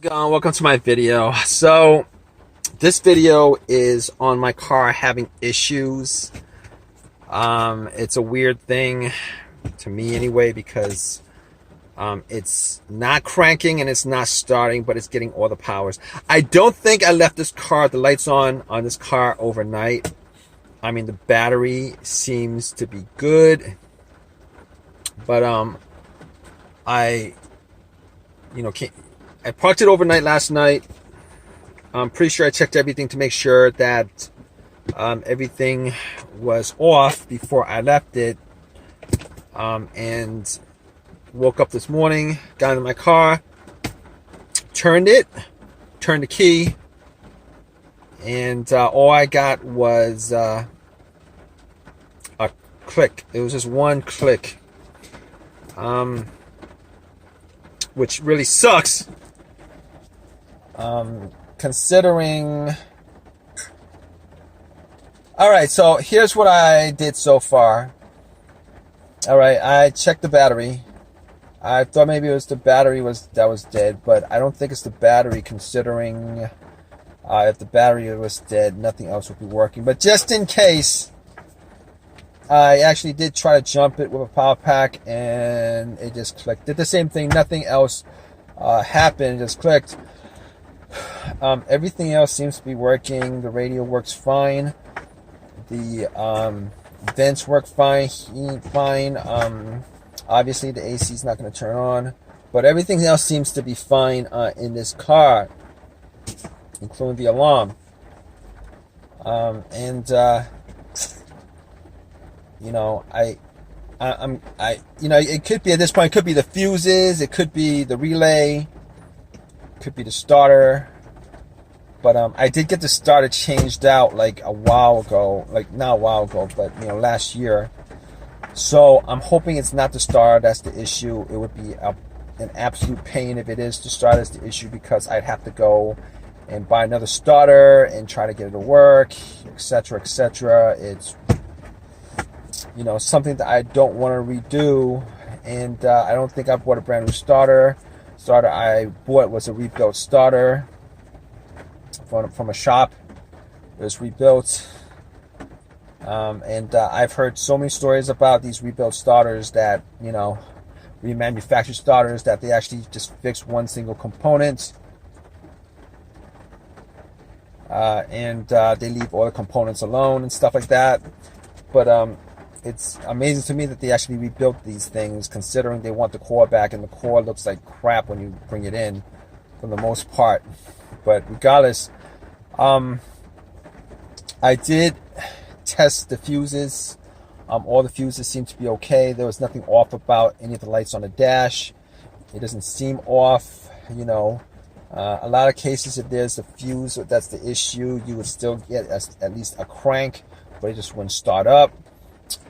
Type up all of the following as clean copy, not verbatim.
Welcome to my video. So this video is on my car having issues. It's a weird thing to me anyway, because it's not cranking and it's not starting, but it's getting all the powers. I don't think I left the lights on this car overnight. I mean, the battery seems to be good, but I parked it overnight last night. I'm pretty sure I checked everything to make sure that everything was off before I left it. And woke up this morning, got in my car, turned the key, and all I got was a click. It was just one click, which really sucks. Considering... Alright, so here's what I did so far. Alright, I checked the battery. I thought maybe it was the battery that was dead, but I don't think it's the battery, considering if the battery was dead, nothing else would be working. But just in case, I actually did try to jump it with a power pack, and it just clicked. Did the same thing, nothing else happened, it just clicked. Everything else seems to be working. The radio works fine. The vents work fine. Heat fine. Obviously, the AC is not going to turn on, but everything else seems to be fine in this car, including the alarm. It could be, at this point, it could be the fuses, it could be the relay, could be the starter, but I did get the starter changed out like a while ago, like not a while ago, but last year. So I'm hoping it's not the starter that's the issue. It would be an absolute pain if it is the starter that's the issue, because I'd have to go and buy another starter and try to get it to work, etc., etc. It's something that I don't want to redo, and I don't think I bought a brand new starter. Starter I bought was a rebuilt starter from a shop. It was rebuilt, and I've heard so many stories about these rebuilt starters that remanufactured starters, that they actually just fix one single component, and they leave all the components alone and stuff like that. But it's amazing to me that they actually rebuilt these things, considering they want the core back, and the core looks like crap when you bring it in, for the most part. But regardless, I did test the fuses. All the fuses seem to be okay. There was nothing off about any of the lights on the dash. It doesn't seem off. A lot of cases, if there's a fuse that's the issue, you would still get at least a crank, but it just wouldn't start up.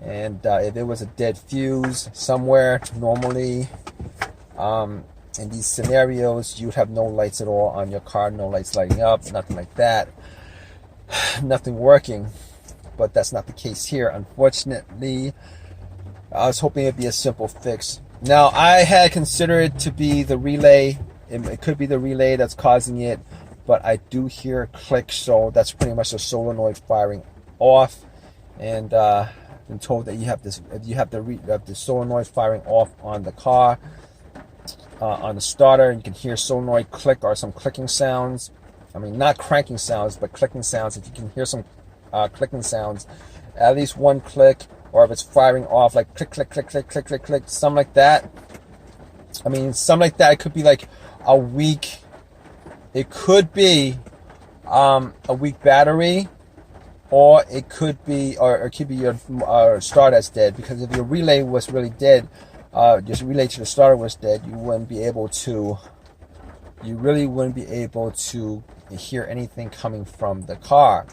And if it was a dead fuse somewhere, normally in these scenarios, you'd have no lights at all on your car, no lights lighting up, nothing like that, nothing working. But that's not the case here, unfortunately. I was hoping it'd be a simple fix. Now, I had considered it to be the relay. It could be the relay that's causing it, but I do hear a click, so that's pretty much the solenoid firing off. And been told that you have this, if you have the solenoid firing off on the car, on the starter, you can hear solenoid click or some clicking sounds. I mean, not cranking sounds, but clicking sounds. If you can hear some clicking sounds, at least one click, or if it's firing off like click, click, click, click, click, click, click, something like that. I mean, something like that. It could be like a weak. It could be a weak battery. Or it could be, your starter that's dead. Because if your relay was really dead, just relay to the starter was dead, you really wouldn't be able to hear anything coming from the car.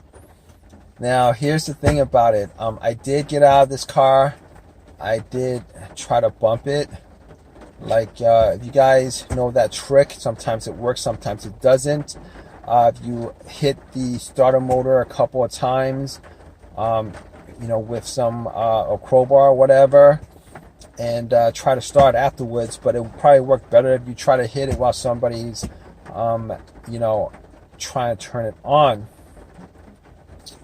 Now, here's the thing about it. I did get out of this car. I did try to bump it. Like, if you guys know that trick, sometimes it works, sometimes it doesn't. If you hit the starter motor a couple of times, with some a crowbar or whatever, and try to start afterwards. But it would probably work better if you try to hit it while somebody's you know, trying to turn it on.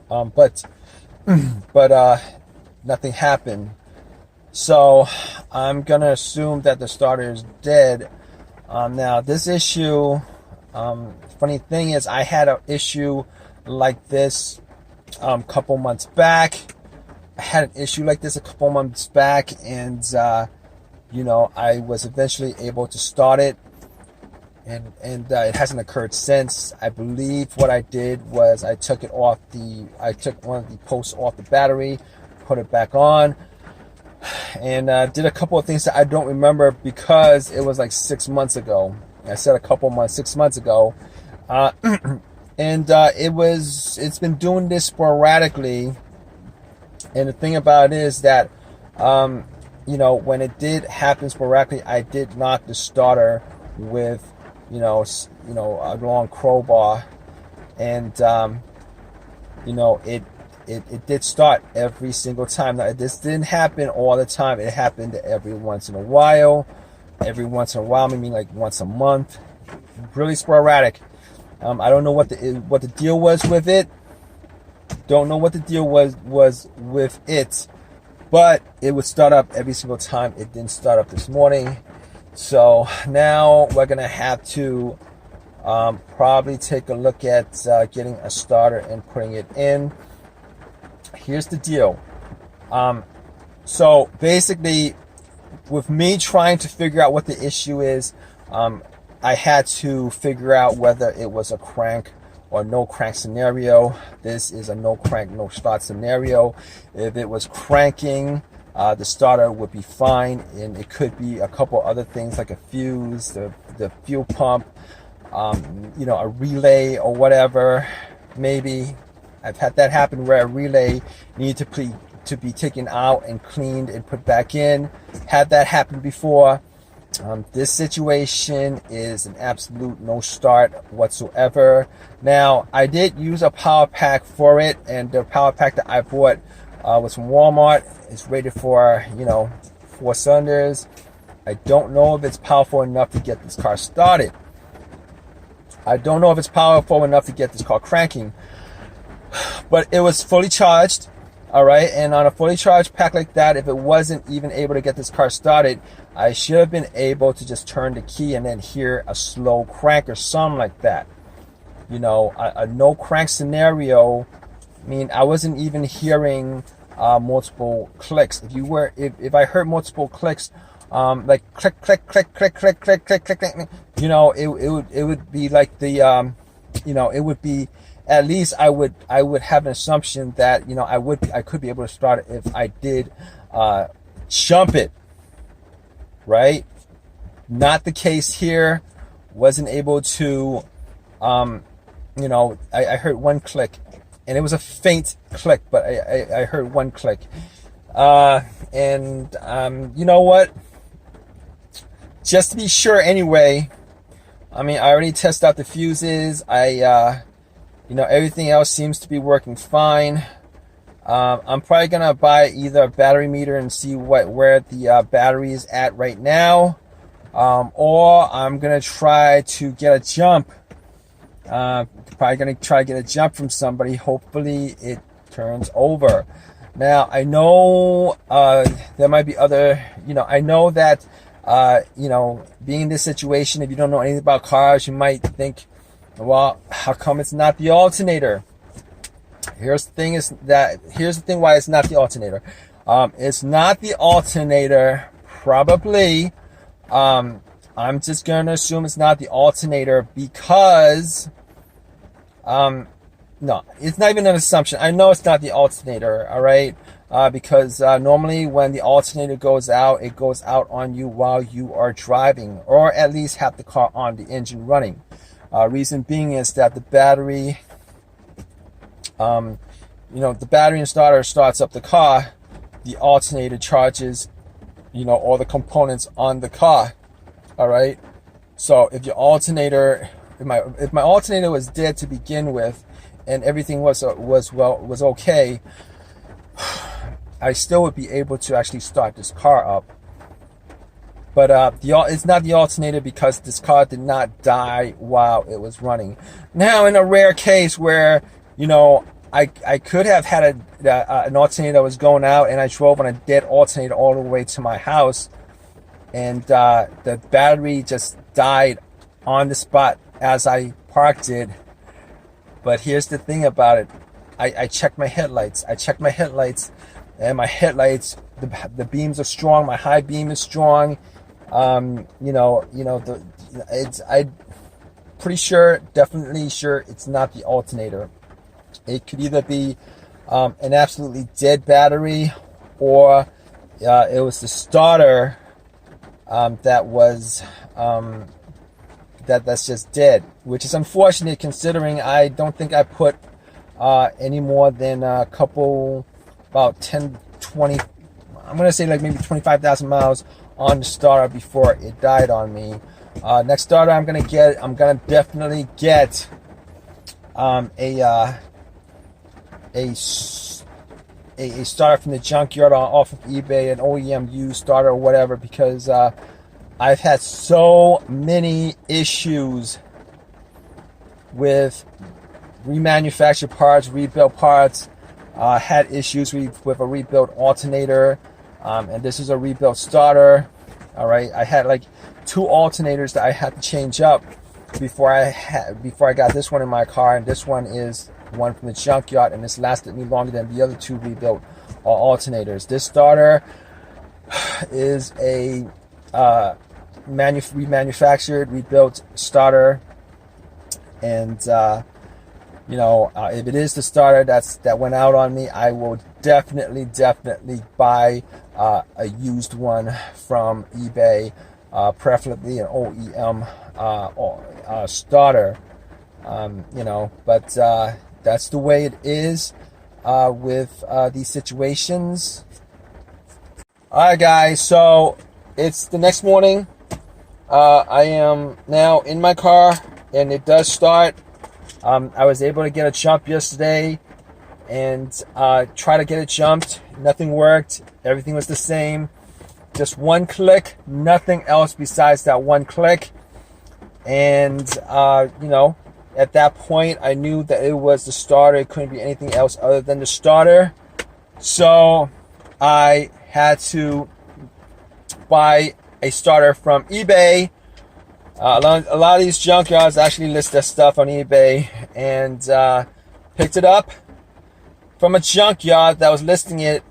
But nothing happened. So I'm gonna assume that the starter is dead. Now this issue, funny thing is, I had an issue like this couple months back. I had an issue like this a couple months back, and you know, I was eventually able to start it, and it hasn't occurred since. I believe what I did was I took one of the posts off the battery, put it back on, and did a couple of things that I don't remember because it was like 6 months ago. I said 6 months ago, and it's been doing this sporadically. And the thing about it is that, you know, when it did happen sporadically, I did knock the starter with, you know, a long crowbar, and you know, it did start every single time. Now, this didn't happen all the time. It happened every once in a while. Every once in a while, maybe like once a month. Really sporadic. I don't know what the deal was with it. Don't know what the deal was with it, but it would start up every single time. It didn't start up this morning, so now we're gonna have to probably take a look at getting a starter and putting it in. Here's the deal. So basically, with me trying to figure out what the issue is, I had to figure out whether it was a crank or no crank scenario. This is a no crank, no start scenario. If it was cranking, the starter would be fine, and it could be a couple other things like a fuse, the fuel pump, you know, a relay or whatever. Maybe I've had that happen where a relay needed to be taken out and cleaned and put back in. Had that happen before. This situation is an absolute no start whatsoever. Now, I did use a power pack for it, and the power pack that I bought was from Walmart. It's rated for, you know, 4 cylinders. I don't know if it's powerful enough to get this car started. I don't know if it's powerful enough to get this car cranking, but it was fully charged. All right, and on a fully charged pack like that, if it wasn't even able to get this car started, I should have been able to just turn the key and then hear a slow crank or something like that. You know, a no crank scenario. I mean, I wasn't even hearing multiple clicks. If I heard multiple clicks, like click, click, click, click, click, click, click, click, click, you know, it would be like the, you know, it would be. At least I would have an assumption that, you know, I could be able to start it if I did jump it, right? Not the case here. Wasn't able to, you know, I heard one click, and it was a faint click, but I heard one click, and you know what? Just to be sure, anyway. I mean, I already tested out the fuses. You know, everything else seems to be working fine. I'm probably gonna buy either a battery meter and see where the battery is at right now, or I'm gonna try to get a jump. Probably gonna try to get a jump from somebody. Hopefully, it turns over. Now, I know there might be other. You know, I know that you know, being in this situation, if you don't know anything about cars, you might think, well, how come it's not the alternator? Here's the thing why it's not the alternator. It's not the alternator, probably. I'm just going to assume it's not the alternator because, no, it's not even an assumption. I know it's not the alternator, all right? Because normally when the alternator goes out, it goes out on you while you are driving, or at least have the car on, the engine running. Reason being is that the battery, you know, the battery and starter starts up the car. The alternator charges, you know, all the components on the car. All right. So if your alternator, if my alternator was dead to begin with, and everything was okay, I still would be able to actually start this car up. But it's not the alternator, because this car did not die while it was running. Now, in a rare case where, you know, I could have had an alternator that was going out, and I drove on a dead alternator all the way to my house, and the battery just died on the spot as I parked it. But here's the thing about it. I checked my headlights. And my headlights, the beams are strong. My high beam is strong. I'm pretty sure, definitely sure, it's not the alternator. It could either be an absolutely dead battery, or it was the starter that was that's just dead, which is unfortunate, considering I don't think I put any more than a couple, about 10, 20, I'm gonna say like maybe 25,000 miles on the starter before it died on me. Next starter I'm gonna definitely get a starter from the junkyard off of eBay, an OEM used starter or whatever, because I've had so many issues with remanufactured parts, rebuilt parts. Had issues with a rebuilt alternator, and this is a rebuilt starter. All right, I had like 2 alternators that I had to change up before I got this one in my car, and this one is one from the junkyard, and this lasted me longer than the other 2 rebuilt alternators. This starter is a remanufactured, rebuilt starter, and if it is the starter that went out on me, I will definitely buy a used one from eBay, preferably an OEM starter. But that's the way it is with these situations. All right, guys. So it's the next morning. I am now in my car, and it does start. I was able to get a jump yesterday and try to get it jumped. Nothing worked. Everything was the same. Just one click. Nothing else besides that one click. And, at that point, I knew that it was the starter. It couldn't be anything else other than the starter. So I had to buy a starter from eBay. A lot of these junkyards actually list their stuff on eBay, and picked it up from a junkyard that was listing it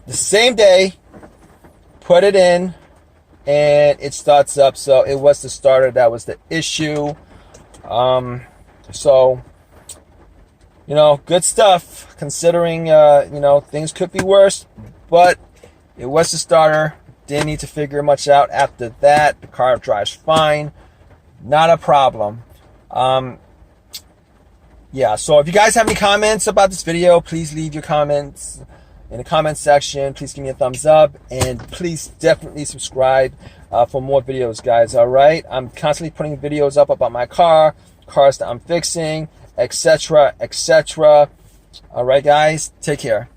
the same day, put it in, and it starts up. So it was the starter that was the issue. So, good stuff, considering, things could be worse, but it was the starter. Didn't need to figure much out after that. The car drives fine. Not a problem. Yeah, so if you guys have any comments about this video, please leave your comments in the comment section. Please give me a thumbs up, and please definitely subscribe for more videos, guys. All right, I'm constantly putting videos up about my cars that I'm fixing, etc. All right, guys, take care.